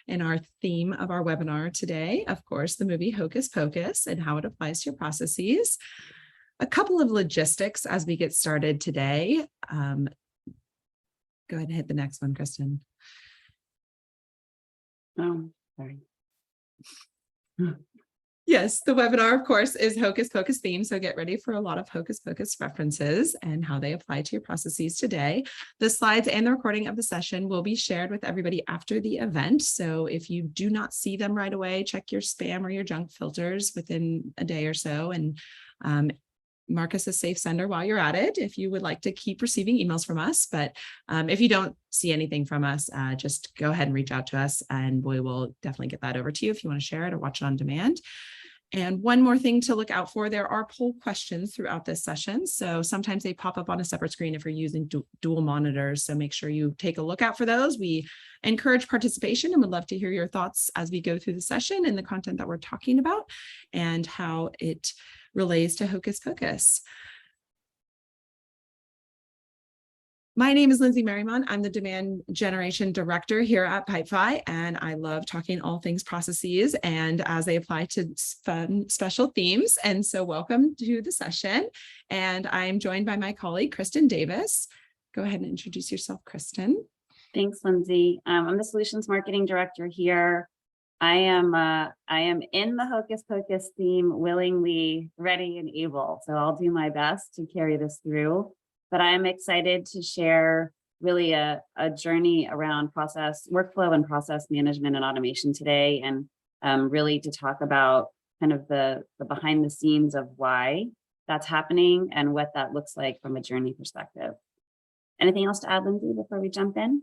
And our theme of our webinar today, of course, the movie Hocus Pocus and how it applies to your processes. A couple of logistics as we get started today. Go ahead and hit the next one, Kristen. Oh, sorry. Yes, the webinar, of course, is Hocus Pocus theme. So get ready for a lot of Hocus Pocus references and how they apply to your processes today. The slides and the recording of the session will be shared with everybody after the event. So if you do not see them right away, check your spam or your junk filters within a day or so, and mark us a safe sender while you're at it if you would like to keep receiving emails from us. But if you don't see anything from us, just go ahead and reach out to us and we will definitely get that over to you if you want to share it or watch it on demand. And one more thing to look out for, there are poll questions throughout this session. So sometimes they pop up on a separate screen if you're using dual monitors. So make sure you take a look out for those. We encourage participation and would love to hear your thoughts as we go through the session and the content that we're talking about and how it relates to Hocus Pocus. My name is Lindsay Merrimon. I'm the Demand Generation Director here at Pipefy, and I love talking all things processes and as they apply to fun special themes. And so welcome to the session. And I'm joined by my colleague, Kristen Davis. Go ahead and introduce yourself, Kristen. Thanks, Lindsay. I'm the Solutions Marketing Director here. I am in the Hocus Pocus theme, willingly, ready, and able. So I'll do my best to carry this through. But I'm excited to share really a journey around process, workflow and process management and automation today, and really to talk about kind of the behind the scenes of why that's happening and what that looks like from a journey perspective. Anything else to add, Lindsay, before we jump in?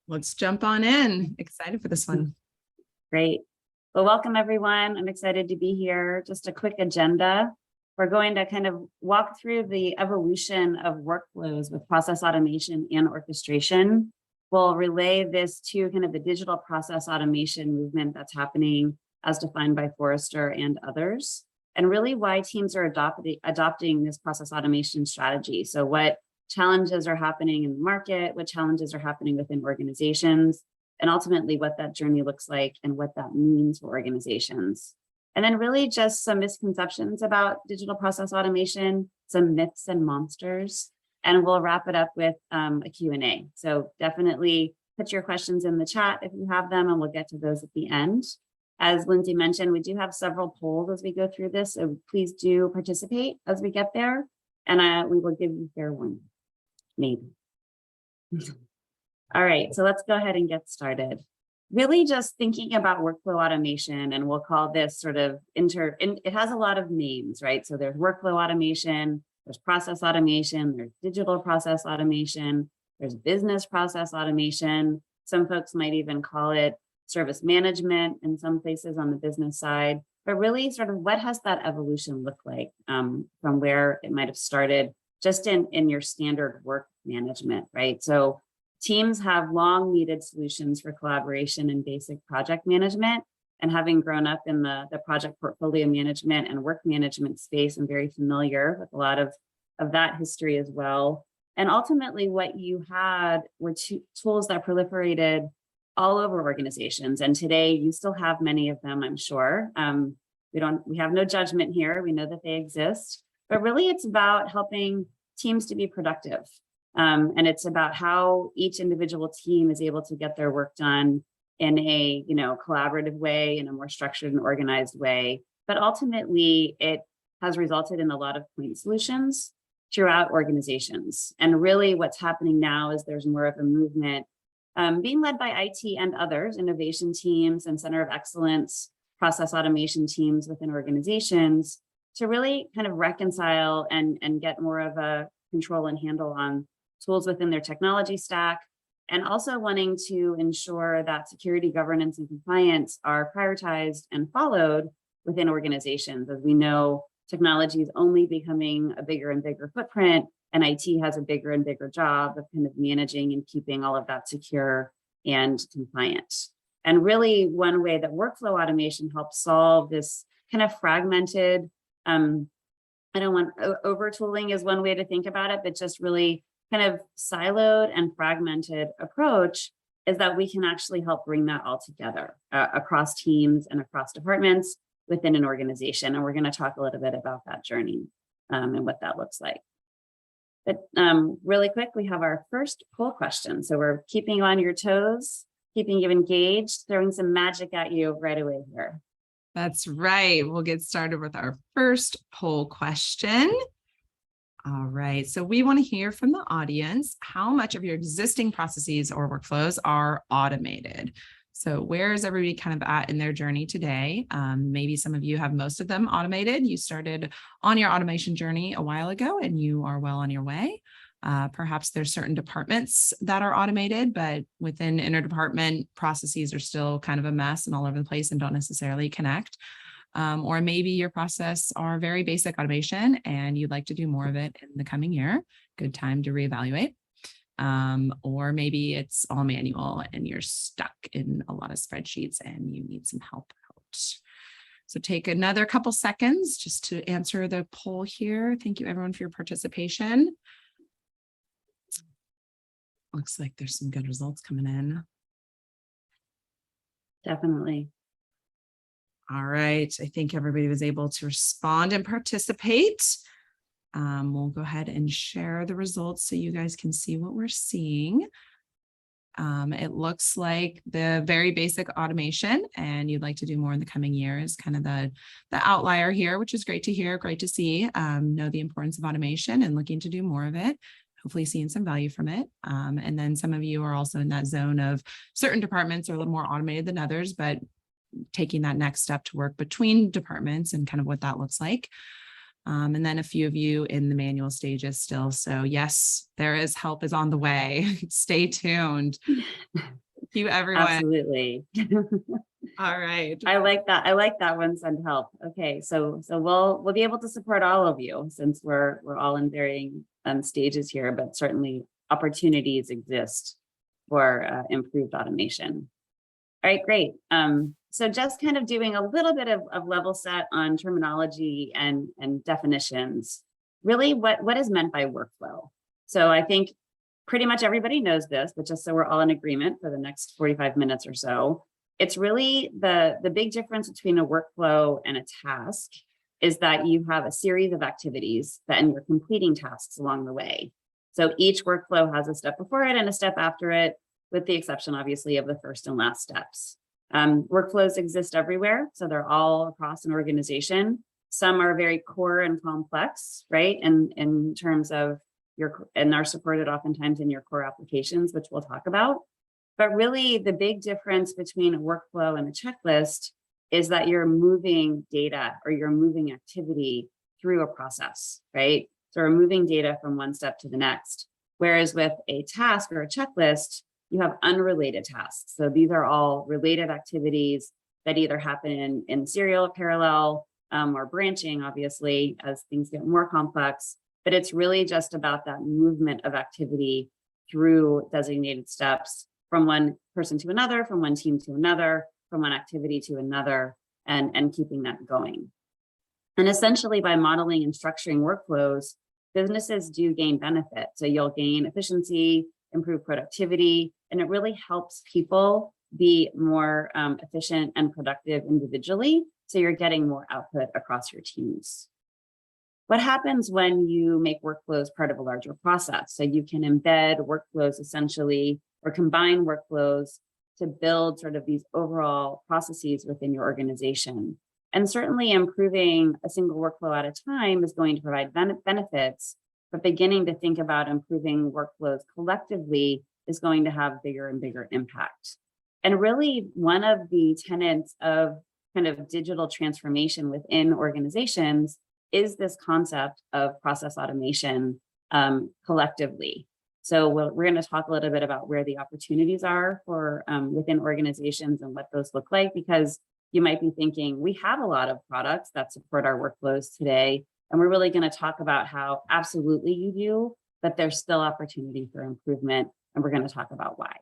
Let's jump on in. Excited for this one. Great. Well, welcome everyone. I'm excited to be here. Just a quick agenda. We're going to kind of walk through the evolution of workflows with process automation and orchestration. We'll relay this to kind of the digital process automation movement that's happening as defined by Forrester and others, and really why teams are adopting this process automation strategy. So what challenges are happening in the market, what challenges are happening within organizations, and ultimately what that journey looks like and what that means for organizations. And then really just some misconceptions about digital process automation, some myths and monsters, and we'll wrap it up with a Q&A. So definitely put your questions in the chat if you have them, and we'll get to those at the end. As Lindsay mentioned, we do have several polls as we go through this, so please do participate as we get there, and we will give you fair one, maybe. All right, so let's go ahead and get started. Really just thinking about workflow automation, and we'll call this sort of it has a lot of names, right? So there's workflow automation, there's process automation, there's digital process automation, there's business process automation. Some folks might even call it service management in some places on the business side, but really sort of what has that evolution look like from where it might have started just in your standard work management, right? So teams have long needed solutions for collaboration and basic project management. And having grown up in the project portfolio management and work management space, I'm very familiar with a lot of that history as well. And ultimately what you had were tools that proliferated all over organizations. And today you still have many of them, I'm sure. We have no judgment here. We know that they exist, but really it's about helping teams to be productive. And it's about how each individual team is able to get their work done in a collaborative way, in a more structured and organized way. But ultimately, it has resulted in a lot of point solutions throughout organizations. And really what's happening now is there's more of a movement being led by IT and others, innovation teams and center of excellence, process automation teams within organizations, to really kind of reconcile and get more of a control and handle on tools within their technology stack, and also wanting to ensure that security, governance, and compliance are prioritized and followed within organizations. As we know, technology is only becoming a bigger and bigger footprint, and IT has a bigger and bigger job of kind of managing and keeping all of that secure and compliant. And really one way that workflow automation helps solve this kind of fragmented, I don't want over tooling is one way to think about it, but just really kind of siloed and fragmented approach is that we can actually help bring that all together across teams and across departments within an organization. And we're going to talk a little bit about that journey and what that looks like. But really quick, we have our first poll question. So we're keeping you on your toes, keeping you engaged, throwing some magic at you right away here. That's right. We'll get started with our first poll question. All right. So we want to hear from the audience how much of your existing processes or workflows are automated. So where is everybody kind of at in their journey today? Maybe some of you have most of them automated. You started on your automation journey a while ago and you are well on your way. Perhaps there's certain departments that are automated, but within interdepartment processes are still kind of a mess and all over the place and don't necessarily connect. Or maybe your process are very basic automation and you'd like to do more of it in the coming year. Good time to reevaluate. Or maybe it's all manual and you're stuck in a lot of spreadsheets and you need some help out. So take another couple seconds just to answer the poll here. Thank you everyone for your participation. Looks like there's some good results coming in. Definitely. All right. I think everybody was able to respond and participate. We'll go ahead and share the results so you guys can see what we're seeing. It looks like the very basic automation and you'd like to do more in the coming year is kind of the outlier here, which is great to hear, great to see. Know the importance of automation and looking to do more of it. Hopefully seeing some value from it. And then some of you are also in that zone of certain departments are a little more automated than others, but taking that next step to work between departments and kind of what that looks like. And then a few of you in the manual stages still. So yes, there is help is on the way. Stay tuned. Thank you, everyone. Absolutely. All right. I like that. I like that one, send help. Okay, so we'll be able to support all of you since we're all in varying stages here, but certainly opportunities exist for improved automation. All right, great. So just kind of doing a little bit of level set on terminology and definitions. Really, what is meant by workflow? So I think pretty much everybody knows this, but just so we're all in agreement for the next 45 minutes or so, it's really the big difference between a workflow and a task is that you have a series of activities and you're completing tasks along the way. So each workflow has a step before it and a step after it, with the exception, obviously, of the first and last steps. Workflows exist everywhere, so they're all across an organization. Some are very core and complex, right? And in terms of and are supported oftentimes in your core applications, which we'll talk about. But really, the big difference between a workflow and a checklist is that you're moving data or you're moving activity through a process, right? So we're moving data from one step to the next. Whereas with a task or a checklist, you have unrelated tasks. So these are all related activities that either happen in serial parallel or branching, obviously, as things get more complex. But it's really just about that movement of activity through designated steps from one person to another, from one team to another, from one activity to another, and keeping that going. And essentially, by modeling and structuring workflows, businesses do gain benefit. So you'll gain efficiency, improve productivity, and it really helps people be more efficient and productive individually. So you're getting more output across your teams. What happens when you make workflows part of a larger process? So you can embed workflows essentially, or combine workflows to build sort of these overall processes within your organization. And certainly improving a single workflow at a time is going to provide benefits, but beginning to think about improving workflows collectively is going to have bigger and bigger impact. And really, one of the tenets of kind of digital transformation within organizations is this concept of process automation collectively. So we're going to talk a little bit about where the opportunities are for within organizations and what those look like, because you might be thinking, we have a lot of products that support our workflows today. And we're really going to talk about how absolutely you do, but there's still opportunity for improvement. And we're going to talk about why.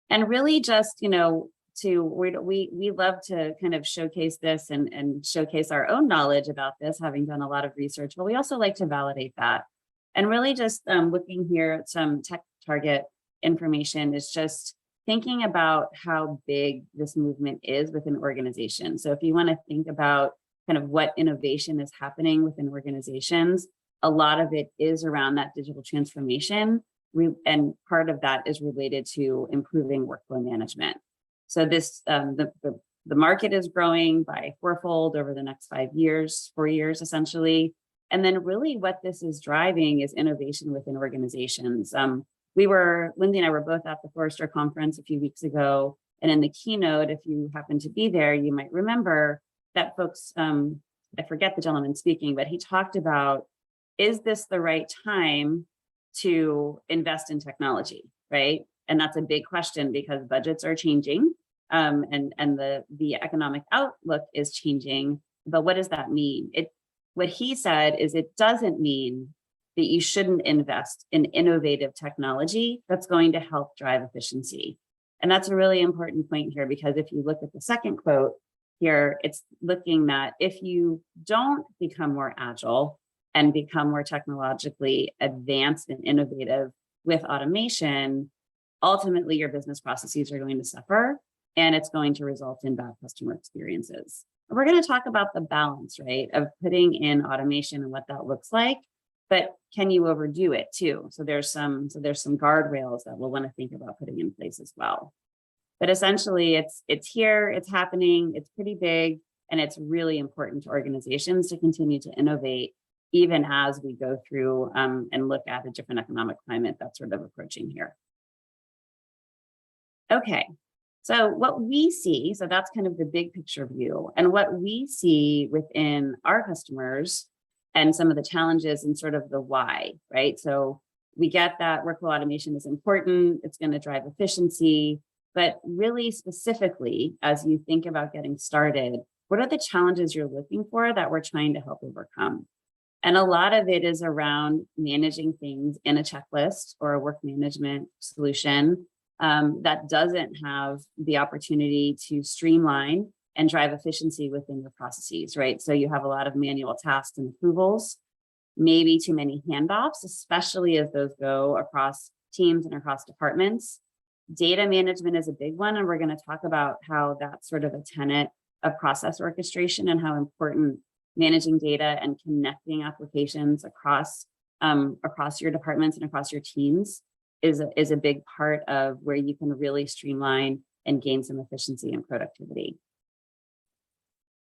And really just, we love to kind of showcase this and showcase our own knowledge about this, having done a lot of research, but we also like to validate that. And really just looking here at some tech target information is just thinking about how big this movement is within organizations. So if you want to think about kind of what innovation is happening within organizations, a lot of it is around that digital transformation. And part of that is related to improving workflow management. So this, the market is growing by fourfold over the next 4 years, essentially. And then really what this is driving is innovation within organizations. Lindsay and I were both at the Forrester conference a few weeks ago. And in the keynote, if you happen to be there, you might remember that folks, I forget the gentleman speaking, but he talked about, is this the right time to invest in technology, right? And that's a big question because budgets are changing and the economic outlook is changing. But what does that mean? What he said is it doesn't mean that you shouldn't invest in innovative technology that's going to help drive efficiency. And that's a really important point here, because if you look at the second quote here, it's looking that if you don't become more agile and become more technologically advanced and innovative with automation, ultimately your business processes are going to suffer and it's going to result in bad customer experiences. And we're going to talk about the balance, right, of putting in automation and what that looks like, but can you overdo it too? So there's some guardrails that we'll want to think about putting in place as well. But essentially it's here, it's happening, it's pretty big, and it's really important to organizations to continue to innovate even as we go through and look at a different economic climate that's sort of approaching here. Okay, so what we see, so that's kind of the big picture view, and what we see within our customers and some of the challenges and sort of the why, right? So we get that workflow automation is important, it's going to drive efficiency, but really specifically, as you think about getting started, what are the challenges you're looking for that we're trying to help overcome? And a lot of it is around managing things in a checklist or a work management solution that doesn't have the opportunity to streamline and drive efficiency within your processes, right? So you have a lot of manual tasks and approvals, maybe too many handoffs, especially as those go across teams and across departments. Data management is a big one, and we're going to talk about how that's sort of a tenet of process orchestration and how important managing data and connecting applications across your departments and across your teams is a big part of where you can really streamline and gain some efficiency and productivity.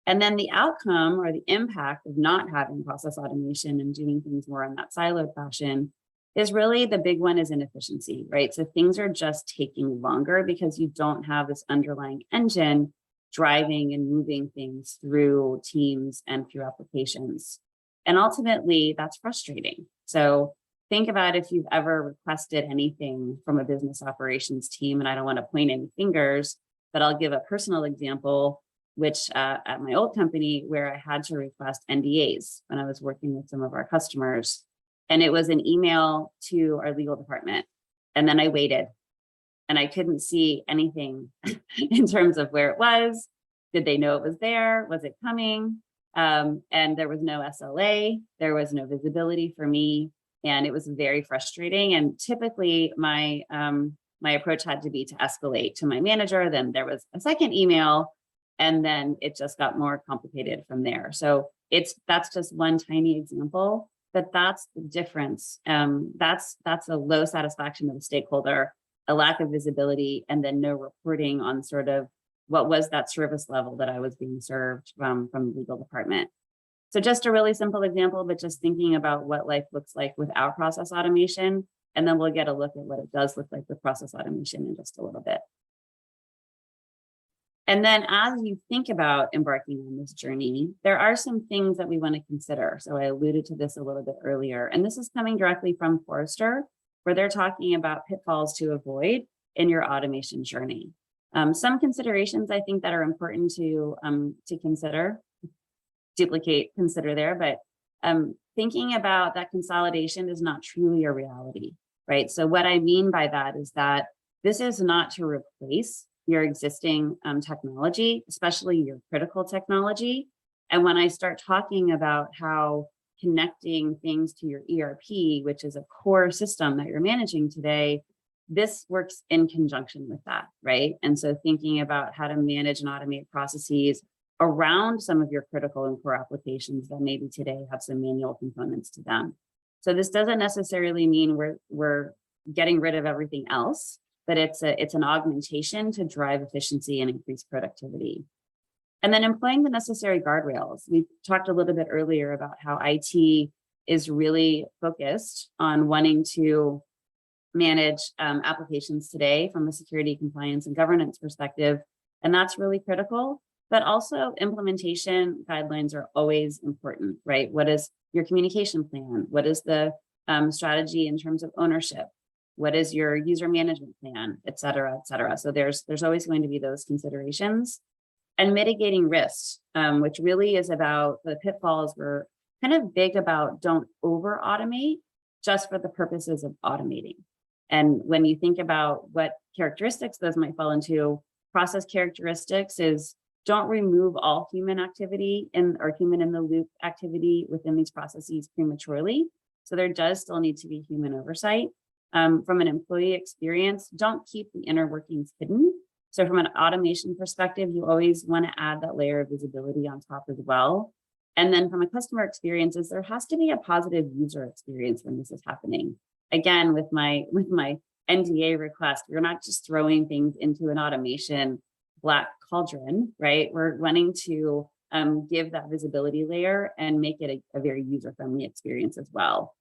And then the outcome or the impact of not having process automation and doing things more in that siloed fashion is really the big one is inefficiency, right? So things are just taking longer because you don't have this underlying engine driving and moving things through teams and through applications. And ultimately, that's frustrating. So think about if you've ever requested anything from a business operations team, and I don't want to point any fingers, but I'll give a personal example, which at my old company where I had to request NDAs when I was working with some of our customers. And it was an email to our legal department. And then I waited. And I couldn't see anything in terms of where it was. Did they know it was there? Was it coming? And there was no SLA. There was no visibility for me. And it was very frustrating. And typically my approach had to be to escalate to my manager. Then there was a second email. And then it just got more complicated from there. So that's just one tiny example, but that's the difference. That's a low satisfaction of the stakeholder, a lack of visibility, and then no reporting on sort of what was that service level that I was being served from the legal department. So just a really simple example, but just thinking about what life looks like without process automation, and then we'll get a look at what it does look like with process automation in just a little bit. And then as you think about embarking on this journey, there are some things that we want to consider. So I alluded to this a little bit earlier, and this is coming directly from Forrester, where they're talking about pitfalls to avoid in your automation journey. Some considerations I think that are important to consider, consider there, but thinking about that consolidation is not truly a reality, right? So what I mean by that is that this is not to replace your existing technology, especially your critical technology. And when I start talking about how connecting things to your ERP, which is a core system that you're managing today, this works in conjunction with that, right? And so thinking about how to manage and automate processes around some of your critical and core applications that maybe today have some manual components to them. So this doesn't necessarily mean we're getting rid of everything else, but it's an augmentation to drive efficiency and increase productivity. And then employing the necessary guardrails. We talked a little bit earlier about how IT is really focused on wanting to manage applications today from a security, compliance, and governance perspective. And that's really critical. But also implementation guidelines are always important, right? What is your communication plan? What is the strategy in terms of ownership? What is your user management plan, et cetera, et cetera. So there's always going to be those considerations. And mitigating risks, which really is about the pitfalls. We're kind of big about don't over automate just for the purposes of automating. And when you think about what characteristics those might fall into, process characteristics is don't remove all human activity or human in the loop activity within these processes prematurely. So there does still need to be human oversight. From an employee experience, don't keep the inner workings hidden. So from an automation perspective, you always want to add that layer of visibility on top as well. And then from a customer experiences, there has to be a positive user experience when this is happening. Again, with my NDA request, we're not just throwing things into an automation black cauldron, right? We're wanting to give that visibility layer and make it a very user-friendly experience as well.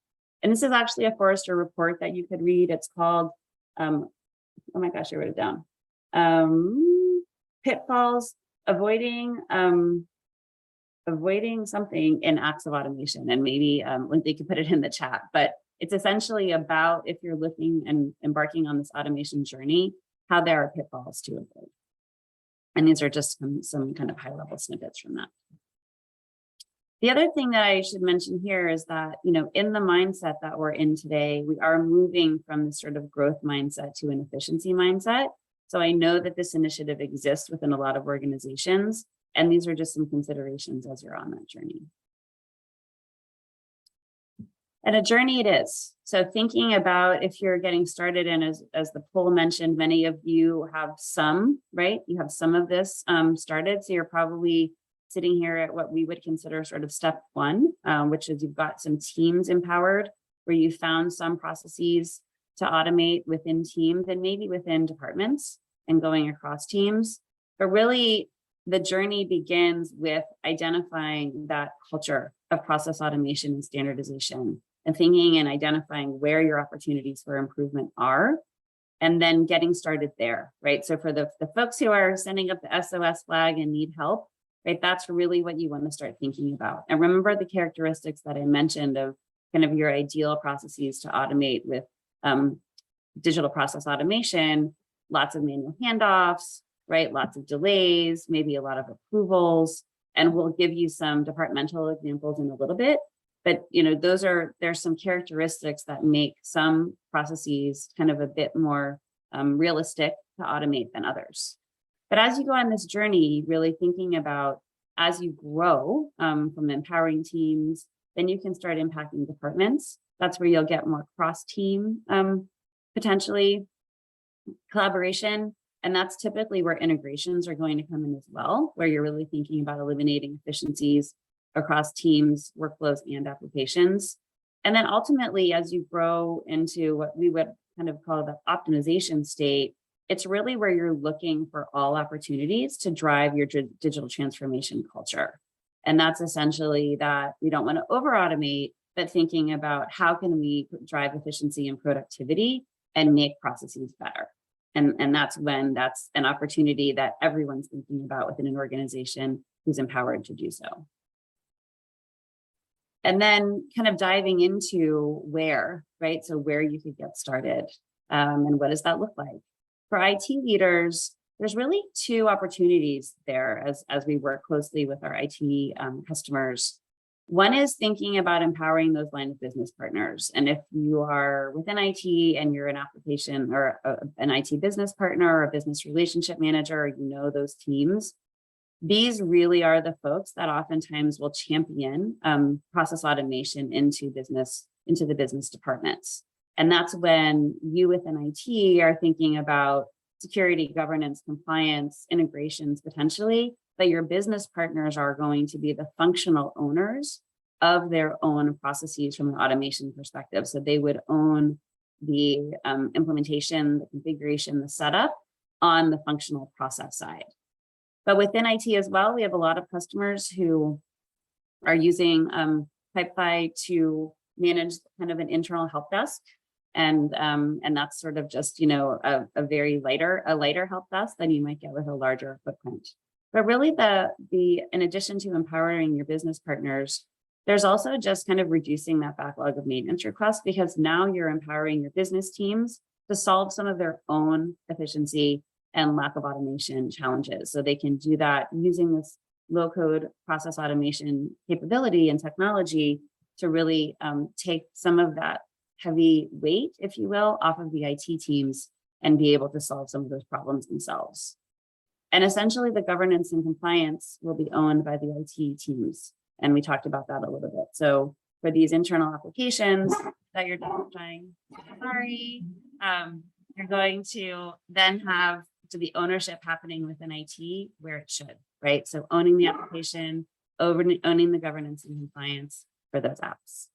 And this is actually a Forrester report that you could read. It's called, oh my gosh, I wrote it down. Pitfalls, avoiding something in acts of automation. And maybe they could put it in the chat, but it's essentially about if you're looking and embarking on this automation journey, how there are pitfalls to avoid. And these are just some kind of high level snippets from that. The other thing that I should mention here is that, in the mindset that we're in today, we are moving from this sort of growth mindset to an efficiency mindset. So I know that this initiative exists within a lot of organizations, and these are just some considerations as you're on that journey. And a journey it is. So thinking about if you're getting started, and as the poll mentioned, many of you have some, right? You have some of this started. So you're probably sitting here at what we would consider sort of step one, which is you've got some teams empowered where you found some processes to automate within teams and maybe within departments and going across teams. But really, the journey begins with identifying that culture of process automation and standardization and thinking and identifying where your opportunities for improvement are, and then getting started there, right? So for the folks who are sending up the SOS flag and need help, right, that's really what you want to start thinking about. And remember the characteristics that I mentioned of kind of your ideal processes to automate with digital process automation, lots of manual handoffs, right? Lots of delays, maybe a lot of approvals, and we'll give you some departmental examples in a little bit. But there's some characteristics that make some processes kind of a bit more realistic to automate than others. But as you go on this journey, really thinking about as you grow from empowering teams, then you can start impacting departments. That's where you'll get more cross-team potentially collaboration. And that's typically where integrations are going to come in as well, where you're really thinking about eliminating efficiencies across teams, workflows, and applications. And then ultimately, as you grow into what we would kind of call the optimization state, it's really where you're looking for all opportunities to drive your digital transformation culture. And that's essentially that we don't want to over automate, but thinking about how can we drive efficiency and productivity and make processes better. And that's when that's an opportunity that everyone's thinking about within an organization who's empowered to do so. And then kind of diving into where, right? So where you could get started and what does that look like? For IT leaders, there's really two opportunities there as we work closely with our IT customers. One is thinking about empowering those line of business partners. And if you are within IT and you're an application or an IT business partner or a business relationship manager, or those teams, these really are the folks that oftentimes will champion process automation into the business departments. And that's when you within IT are thinking about security, governance, compliance, integrations potentially, but your business partners are going to be the functional owners of their own processes from an automation perspective. So they would own the implementation, the configuration, the setup on the functional process side. But within IT as well, we have a lot of customers who are using Pipefy to manage kind of an internal help desk. And that's sort of just, you know, a lighter help desk than you might get with a larger footprint. But really in addition to empowering your business partners, there's also just kind of reducing that backlog of maintenance requests, because now you're empowering your business teams to solve some of their own efficiency and lack of automation challenges. So they can do that using this low code process automation capability and technology to really take some of that heavy weight, if you will, off of the IT teams and be able to solve some of those problems themselves. And essentially the governance and compliance will be owned by the IT teams. And we talked about that a little bit. So for these internal applications that you're trying, you're going to then have the ownership happening within IT where it should, right? So owning the application, owning the governance and compliance for those apps.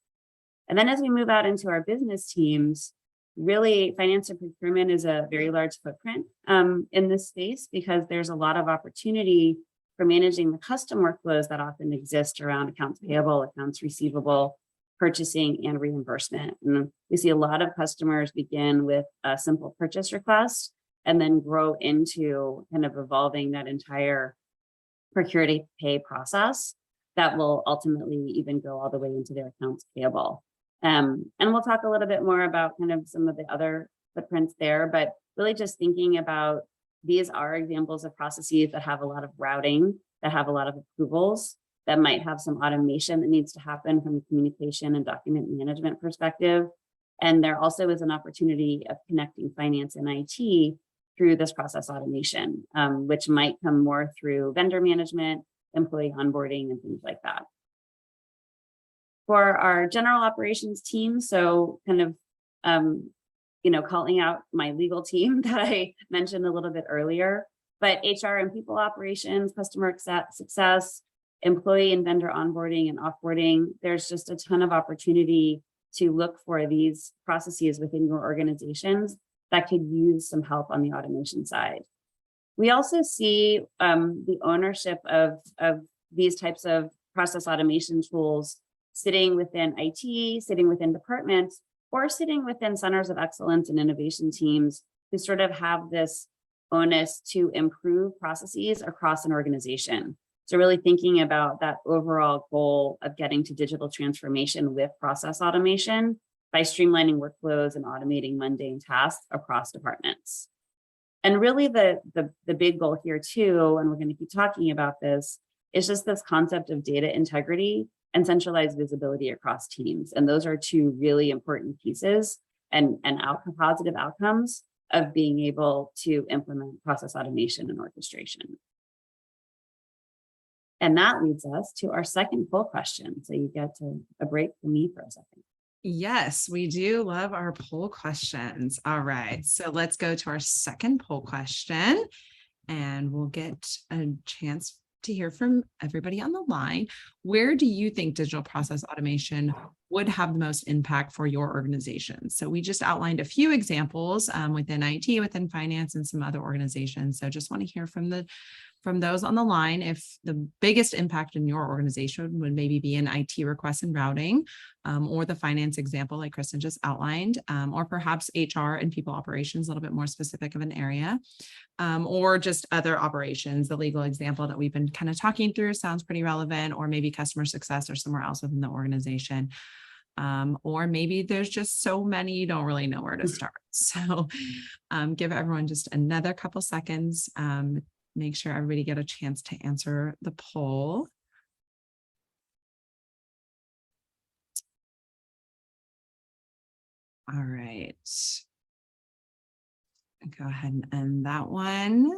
And then as we move out into our business teams, really finance and procurement is a very large footprint in this space, because there's a lot of opportunity for managing the custom workflows that often exist around accounts payable, accounts receivable, purchasing, and reimbursement. And we see a lot of customers begin with a simple purchase request and then grow into kind of evolving that entire procure to pay process that will ultimately even go all the way into their accounts payable. And we'll talk a little bit more about kind of some of the other footprints there, but really just thinking about these are examples of processes that have a lot of routing, that have a lot of approvals, that might have some automation that needs to happen from a communication and document management perspective. And there also is an opportunity of connecting finance and IT through this process automation, which might come more through vendor management, employee onboarding, and things like that. For our general operations team, so kind of calling out my legal team that I mentioned a little bit earlier, but HR and people operations, customer success, employee and vendor onboarding and offboarding, there's just a ton of opportunity to look for these processes within your organizations that could use some help on the automation side. We also see the ownership of these types of process automation tools sitting within IT, sitting within departments, or sitting within centers of excellence and innovation teams who sort of have this onus to improve processes across an organization. So really thinking about that overall goal of getting to digital transformation with process automation by streamlining workflows and automating mundane tasks across departments. And really the big goal here too, and we're going to keep talking about this, is just this concept of data integrity and centralized visibility across teams. And those are two really important pieces and positive outcomes of being able to implement process automation and orchestration. And that leads us to our second poll question. So you get a break from me for a second. Yes, we do love our poll questions. All right, so let's go to our second poll question, and we'll get a chance to hear from everybody on the line. Where do you think digital process automation would have the most impact for your organization? So we just outlined a few examples within IT, within finance, and some other organizations. So just want to hear from those on the line if the biggest impact in your organization would maybe be in IT requests and routing, or the finance example like Kristen just outlined, or perhaps HR and people operations, a little bit more specific of an area, or just other operations. The legal example that we've been kind of talking through sounds pretty relevant, or maybe customer success or somewhere else within the organization. Or maybe there's just so many you don't really know where to start. So give everyone just another couple seconds. Make sure everybody get a chance to answer the poll. All right. Go ahead and end that one.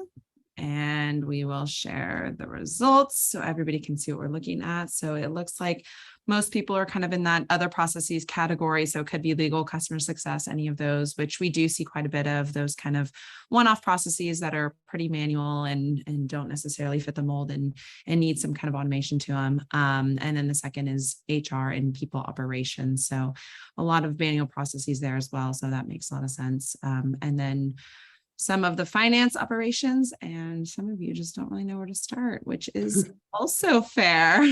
And and we will share the results so everybody can see what we're looking at. So it looks like most people are kind of in that other processes category. So it could be legal, customer success, any of those, which we do see quite a bit of those kind of one-off processes that are pretty manual and don't necessarily fit the mold and need some kind of automation to them. And then the second is HR and people operations. So a lot of manual processes there as well. So that makes a lot of sense. And then some of the finance operations, and some of you just don't really know where to start, which is also fair.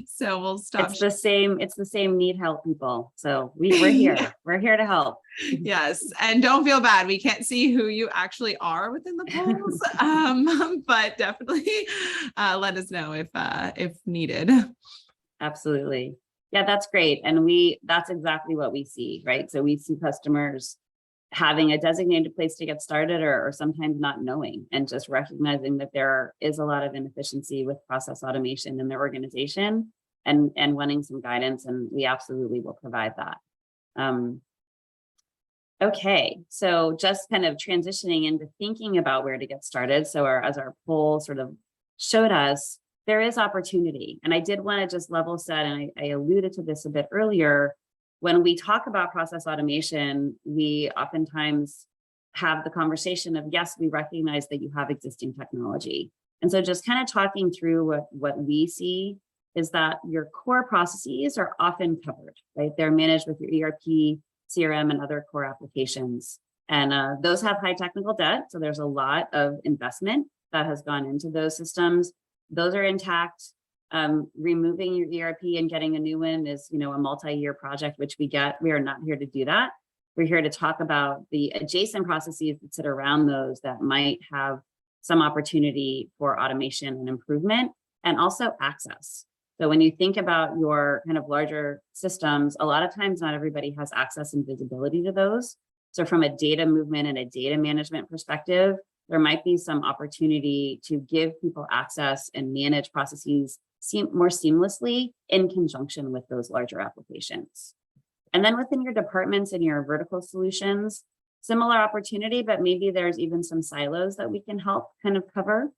So we'll stop. It's the same need help people. So we're here. We're here to help. Yes. And don't feel bad. We can't see who you actually are within the polls, but definitely let us know if needed. Absolutely. Yeah, that's great. And that's exactly what we see, right? So we see customers having a designated place to get started or sometimes not knowing and just recognizing that there is a lot of inefficiency with process automation in their organization and wanting some guidance, and we absolutely will provide that. Okay, so just kind of transitioning into thinking about where to get started. So as our poll sort of showed us, there is opportunity. And I did want to just level set, and I alluded to this a bit earlier. When we talk about process automation, we oftentimes have the conversation of, yes, we recognize that you have existing technology. And so just kind of talking through what we see is that your core processes are often covered, right? They're managed with your ERP, CRM, and other core applications. And those have high technical debt. So there's a lot of investment that has gone into those systems. Those are intact. Removing your ERP and getting a new one is, a multi-year project, which we get. We are not here to do that. We're here to talk about the adjacent processes that sit around those that might have some opportunity for automation and improvement, and also access. So when you think about your kind of larger systems, a lot of times not everybody has access and visibility to those. So from a data movement and a data management perspective, there might be some opportunity to give people access and manage processes more seamlessly in conjunction with those larger applications. And then within your departments and your vertical solutions, similar opportunity, but maybe there's even some silos that we can help kind of cover.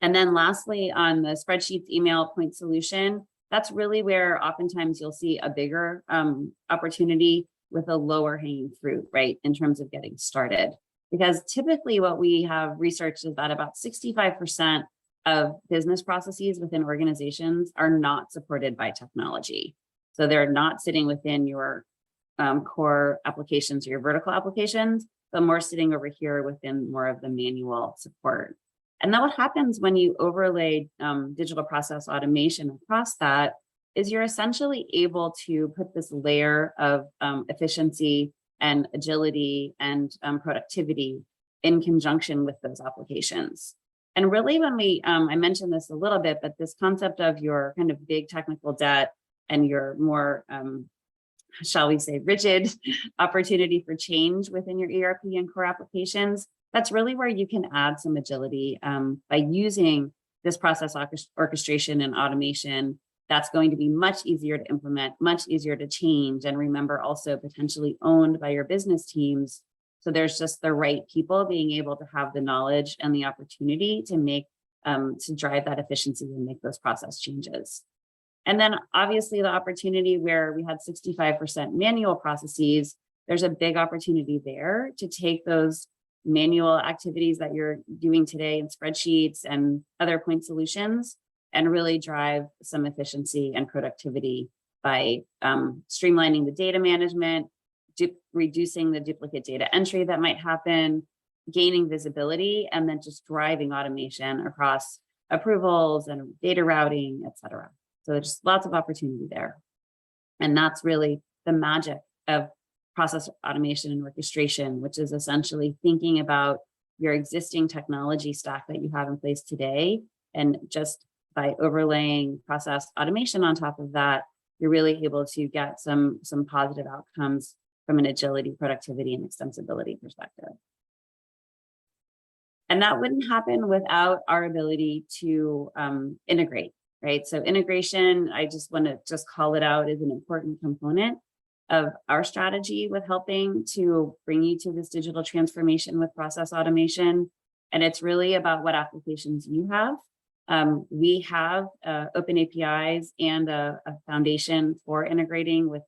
And then lastly, on the spreadsheets, email, point solution, that's really where oftentimes you'll see a bigger opportunity with a lower hanging fruit, right, in terms of getting started. Because typically what we have researched is that about 65% of business processes within organizations are not supported by technology. So they're not sitting within your core applications or your vertical applications, but more sitting over here within more of the manual support. And then what happens when you overlay digital process automation across that is you're essentially able to put this layer of efficiency and agility and productivity in conjunction with those applications. And really when I mentioned this a little bit, but this concept of your kind of big technical debt and your more, shall we say, rigid opportunity for change within your ERP and core applications, that's really where you can add some agility by using this process orchestration and automation. That's going to be much easier to implement, much easier to change, and remember also potentially owned by your business teams. So there's just the right people being able to have the knowledge and the opportunity to make, to drive that efficiency and make those process changes. And then obviously the opportunity where we had 65% manual processes, there's a big opportunity there to take those manual activities that you're doing today in spreadsheets and other point solutions and really drive some efficiency and productivity by streamlining the data management, reducing the duplicate data entry that might happen, gaining visibility, and then just driving automation across approvals and data routing, et cetera. So there's just lots of opportunity there. And that's really the magic of process automation and orchestration, which is essentially thinking about your existing technology stack that you have in place today. And just by overlaying process automation on top of that, you're really able to get some positive outcomes from an agility, productivity, and extensibility perspective. And that wouldn't happen without our ability to integrate, right? So integration, I just want to call it out as an important component of our strategy with helping to bring you to this digital transformation with process automation. And it's really about what applications you have. We have open APIs and a foundation for integrating with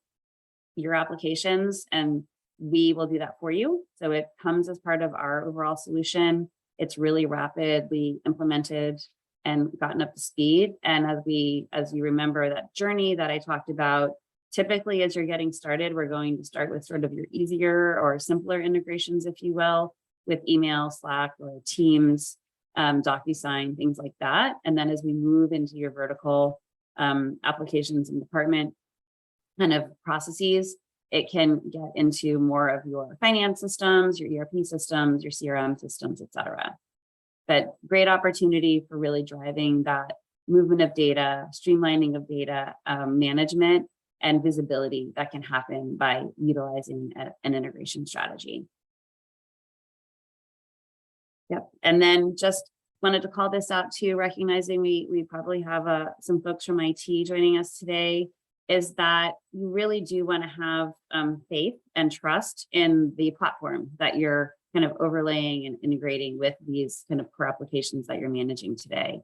your applications, and we will do that for you. So it comes as part of our overall solution. It's really rapidly implemented and gotten up to speed. And as you remember that journey that I talked about, typically as you're getting started, we're going to start with sort of your easier or simpler integrations, if you will, with email, Slack, or Teams, DocuSign, things like that. And then as we move into your vertical applications and department kind of processes, it can get into more of your finance systems, your ERP systems, your CRM systems, et cetera. But great opportunity for really driving that movement of data, streamlining of data management, and visibility that can happen by utilizing an integration strategy. Yep. And then just wanted to call this out too, recognizing we probably have some folks from IT joining us today, is that you really do want to have faith and trust in the platform that you're kind of overlaying and integrating with these kind of core applications that you're managing today.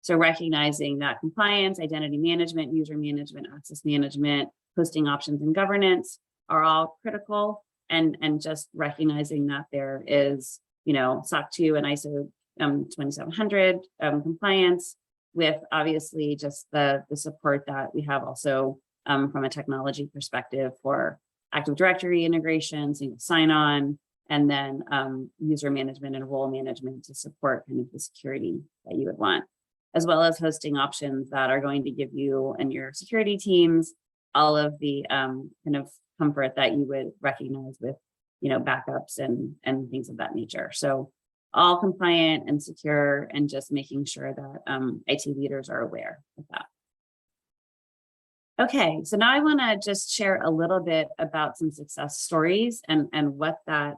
So recognizing that compliance, identity management, user management, access management, hosting options and governance are all critical, and just recognizing that there is, SOC 2 and ISO 2700 compliance, with obviously just the support that we have also from a technology perspective for Active Directory integration, single sign-on, and then user management and role management to support kind of the security that you would want, as well as hosting options that are going to give you and your security teams all of the kind of comfort that you would recognize with, backups and things of that nature. So all compliant and secure, and just making sure that IT leaders are aware of that. Okay, so now I want to just share a little bit about some success stories and what that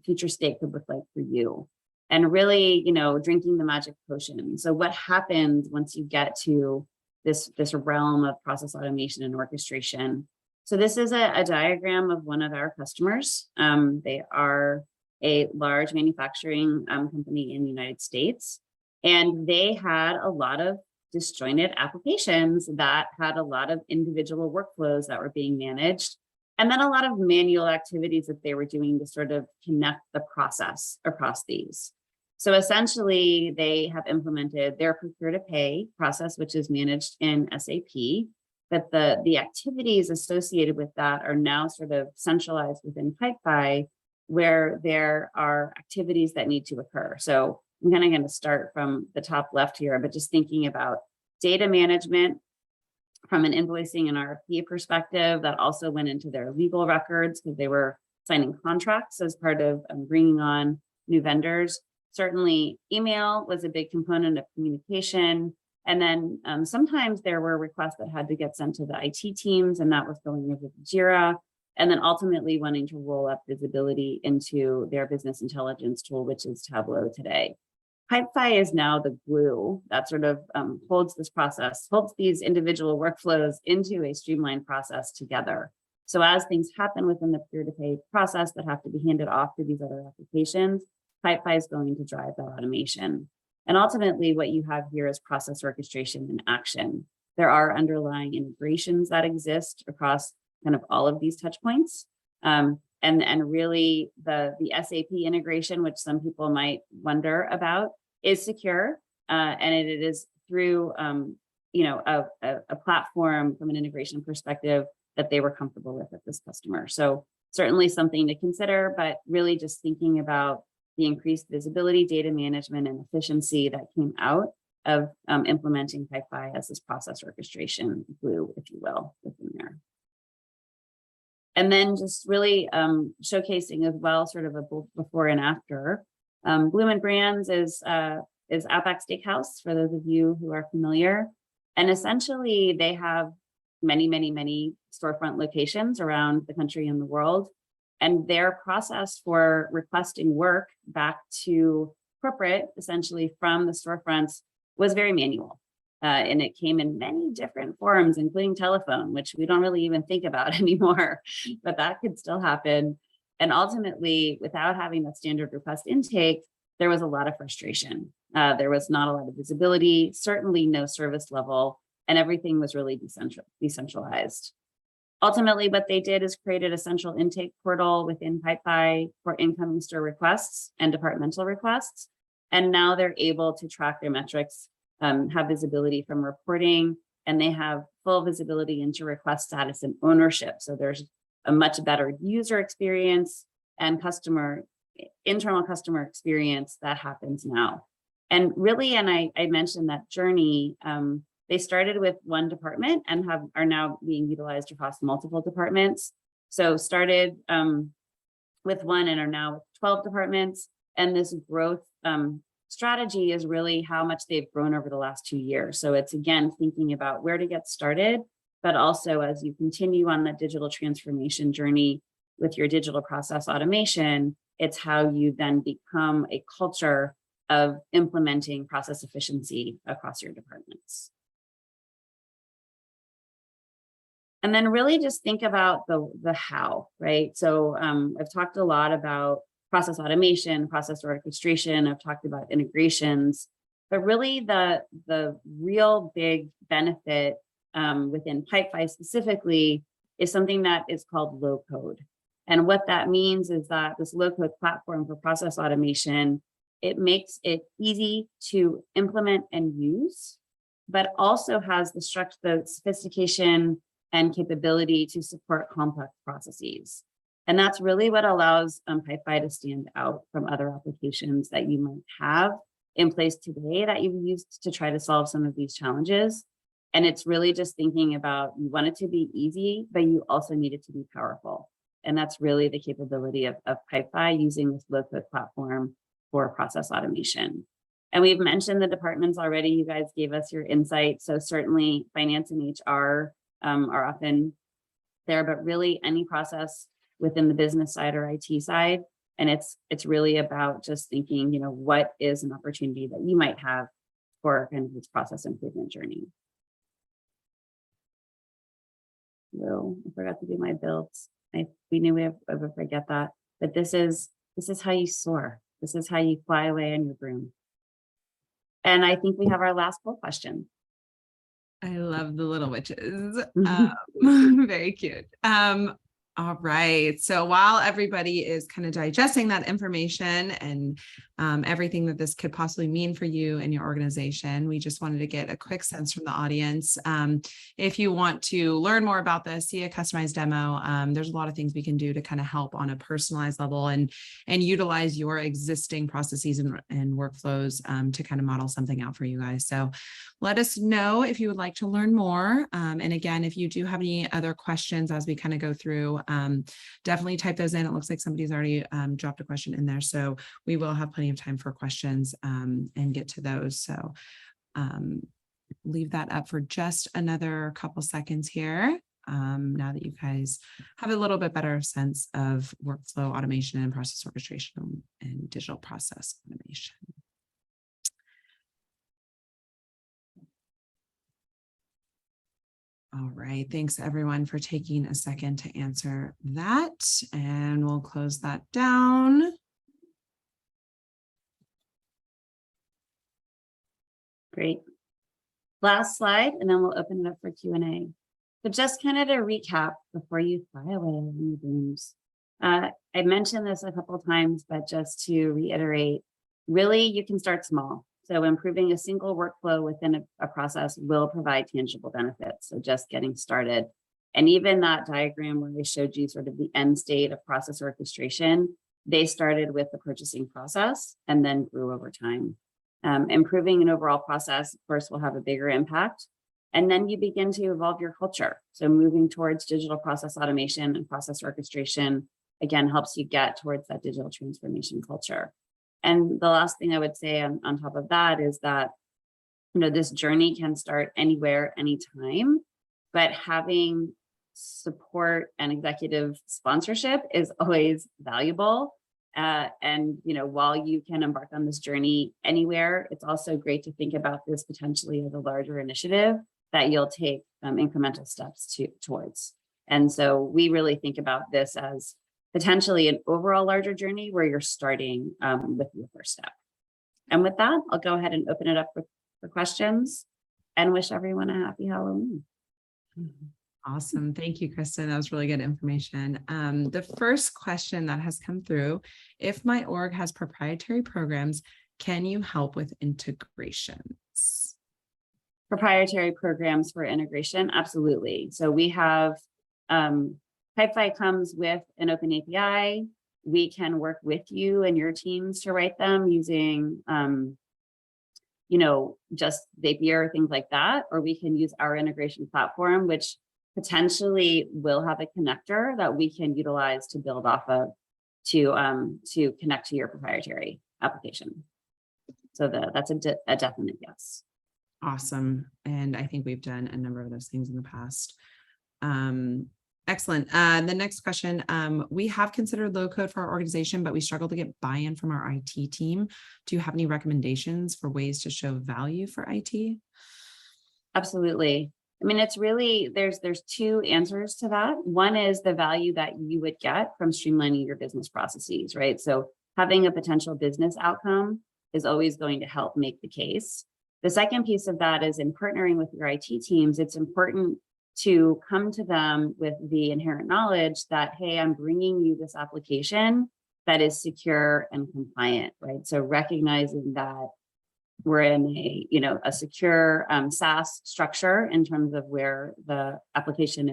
future state could look like for you. And really, drinking the magic potion. So what happens once you get to this realm of process automation and orchestration? So this is a diagram of one of our customers. They are a large manufacturing company in the United States, and they had a lot of disjointed applications that had a lot of individual workflows that were being managed, and then a lot of manual activities that they were doing to sort of connect the process across these. So essentially, they have implemented their procure-to-pay process, which is managed in SAP, but the activities associated with that are now sort of centralized within PipeFi, where there are activities that need to occur. So I'm kind of going to start from the top left here, but just thinking about data management from an invoicing and RFP perspective, that also went into their legal records because they were signing contracts as part of bringing on new vendors. Certainly, email was a big component of communication. And then sometimes there were requests that had to get sent to the IT teams, and that was going over Jira. And then ultimately wanting to roll up visibility into their business intelligence tool, which is Tableau today. PipeFi is now the glue that sort of holds this process, holds these individual workflows into a streamlined process together. So as things happen within the peer-to-pay process that have to be handed off to these other applications, PipeFi is going to drive that automation. And ultimately, what you have here is process orchestration in action. There are underlying integrations that exist across kind of all of these touch points. And really the SAP integration, which some people might wonder about, is secure. And it is through a platform from an integration perspective that they were comfortable with at this customer. So certainly something to consider, but really just thinking about the increased visibility, data management, and efficiency that came out of implementing PipeFi as this process orchestration glue, if you will, within there. And then just really showcasing as well, sort of a before and after. Bloomin' Brands is Outback Steakhouse, for those of you who are familiar. And essentially, they have many, many, many storefront locations around the country and the world. And their process for requesting work back to corporate, essentially from the storefronts, was very manual. And it came in many different forms, including telephone, which we don't really even think about anymore, but that could still happen. And ultimately, without having that standard request intake, there was a lot of frustration. There was not a lot of visibility, certainly no service level, and everything was really decentralized. Ultimately, what they did is created a central intake portal within PipeFi for incoming store requests and departmental requests. And now they're able to track their metrics, have visibility from reporting, and they have full visibility into request status and ownership. So there's a much better user experience and internal customer experience that happens now. And really, and I mentioned that journey, they started with one department and are now being utilized across multiple departments. So started with one and are now with 12 departments. And this growth strategy is really how much they've grown over the last 2 years. So it's, again, thinking about where to get started, but also as you continue on that digital transformation journey with your digital process automation, it's how you then become a culture of implementing process efficiency across your departments. And then really just think about the how, right? So I've talked a lot about process automation, process orchestration. I've talked about integrations, but really the real big benefit within PipeFi specifically is something that is called low code. And what that means is that this low code platform for process automation, it makes it easy to implement and use, but also has the sophistication and capability to support complex processes. And that's really what allows PipeFi to stand out from other applications that you might have in place today that you've used to try to solve some of these challenges. And it's really just thinking about, you want it to be easy, but you also need it to be powerful. And that's really the capability of PipeFi using this low-code platform for process automation. And we've mentioned the departments already. You guys gave us your insight. So certainly finance and HR are often there, but really any process within the business side or IT side. And it's really about just thinking, what is an opportunity that you might have for kind of this process improvement journey. So I forgot to do my builds. We knew we would forget that, but this is how you soar. This is how you fly away on your broom. And I think we have our last poll question. I love the little witches. Very cute. All right. So while everybody is kind of digesting that information and everything that this could possibly mean for you and your organization, we just wanted to get a quick sense from the audience. If you want to learn more about this, see a customized demo, there's a lot of things we can do to kind of help on a personalized level and utilize your existing processes and workflows to kind of model something out for you guys. So let us know if you would like to learn more. And again, if you do have any other questions as we kind of go through, definitely type those in. It looks like somebody's already dropped a question in there. So we will have plenty of time for questions and get to those. So leave that up for just another couple seconds here. Now that you guys have a little bit better sense of workflow automation and process orchestration and digital process automation. All right, thanks everyone for taking a second to answer that, and we'll close that down. Great. Last slide, and then we'll open it up for Q&A. So just kind of to recap before you fly away on your dreams. I mentioned this a couple of times, but just to reiterate, really you can start small. So improving a single workflow within a process will provide tangible benefits. So just getting started. And even that diagram where I showed you sort of the end state of process orchestration, they started with the purchasing process and then grew over time. Improving an overall process, of course, will have a bigger impact. And then you begin to evolve your culture. So moving towards digital process automation and process orchestration, again, helps you get towards that digital transformation culture. And the last thing I would say on top of that is that, this journey can start anywhere, anytime, but having support and executive sponsorship is always valuable. And while you can embark on this journey anywhere, it's also great to think about this potentially as a larger initiative that you'll take incremental steps towards. And so we really think about this as potentially an overall larger journey where you're starting with your first step. And with that, I'll go ahead and open it up for questions and wish everyone a happy Halloween. Awesome. Thank you, Kristen. That was really good information. The first question that has come through, if my org has proprietary programs, can you help with integrations? Proprietary programs for integration? Absolutely. So we have, Pipefy comes with an open API. We can work with you and your teams to write them using, just Zapier, things like that, or we can use our integration platform, which potentially will have a connector that we can utilize to build off of to connect to your proprietary application. So that's a definite yes. Awesome. And I think we've done a number of those things in the past. Excellent. The next question, we have considered low code for our organization, but we struggle to get buy-in from our IT team. Do you have any recommendations for ways to show value for IT? Absolutely. I mean, it's really, there's two answers to that. One is the value that you would get from streamlining your business processes, right? So having a potential business outcome is always going to help make the case. The second piece of that is in partnering with your IT teams, it's important to come to them with the inherent knowledge that, hey, I'm bringing you this application that is secure and compliant, right? So recognizing that we're in a secure SaaS structure in terms of where the application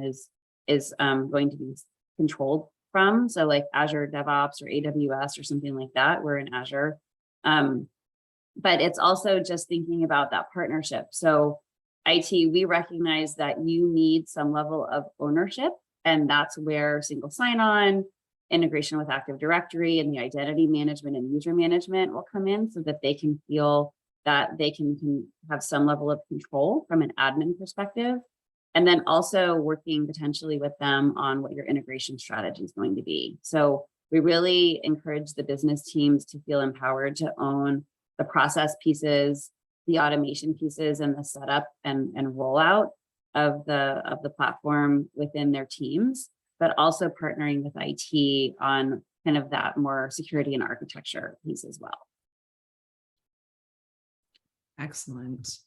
is going to be controlled from. So like Azure DevOps or AWS or something like that, we're in Azure. But it's also just thinking about that partnership. So IT, we recognize that you need some level of ownership, and that's where single sign-on, integration with Active Directory, and the identity management and user management will come in so that they can feel that they can have some level of control from an admin perspective. And then also working potentially with them on what your integration strategy is going to be. So we really encourage the business teams to feel empowered to own the process pieces, the automation pieces, and the setup and rollout of the platform within their teams, but also partnering with IT on kind of that more security and architecture piece as well. Excellent.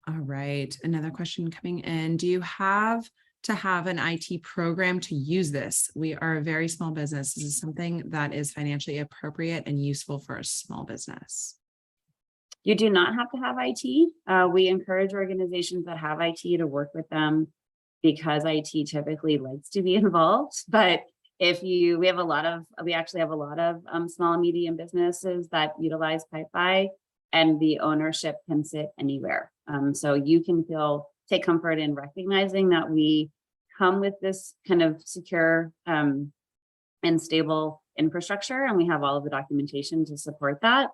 All right. Another question coming in. Do you have to have an IT program to use this? We are a very small business. This is something that is financially appropriate and useful for a small business. You do not have to have IT. We encourage organizations that have IT to work with them because IT typically likes to be involved. But we actually have a lot of small and medium businesses that utilize Pipefy, and the ownership can sit anywhere. So you can take comfort in recognizing that we come with this kind of secure and stable infrastructure, and we have all of the documentation to support that,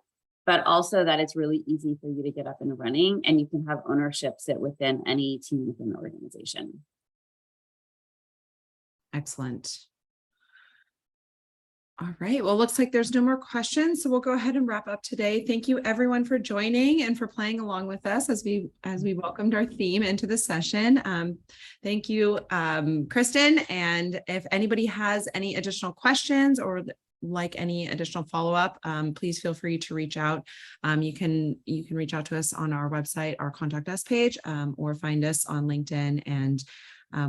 but also that it's really easy for you to get up and running, and you can have ownership sit within any team within the organization. Excellent. All right. Well, looks like there's no more questions, so we'll go ahead and wrap up today. Thank you everyone for joining and for playing along with us as we welcomed our theme into the session. Thank you, Kristen. And if anybody has any additional questions or like any additional follow-up, please feel free to reach out. You can reach out to us on our website, our contact us page, or find us on LinkedIn, and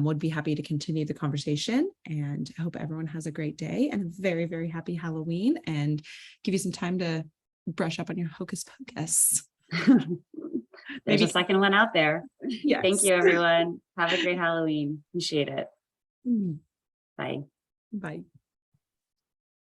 would be happy to continue the conversation. And I hope everyone has a great day and a very, very happy Halloween, and give you some time to brush up on your Hocus Pocus. There's a second one out there. Yes. Thank you, everyone. Have a great Halloween. Appreciate it. Bye. Bye.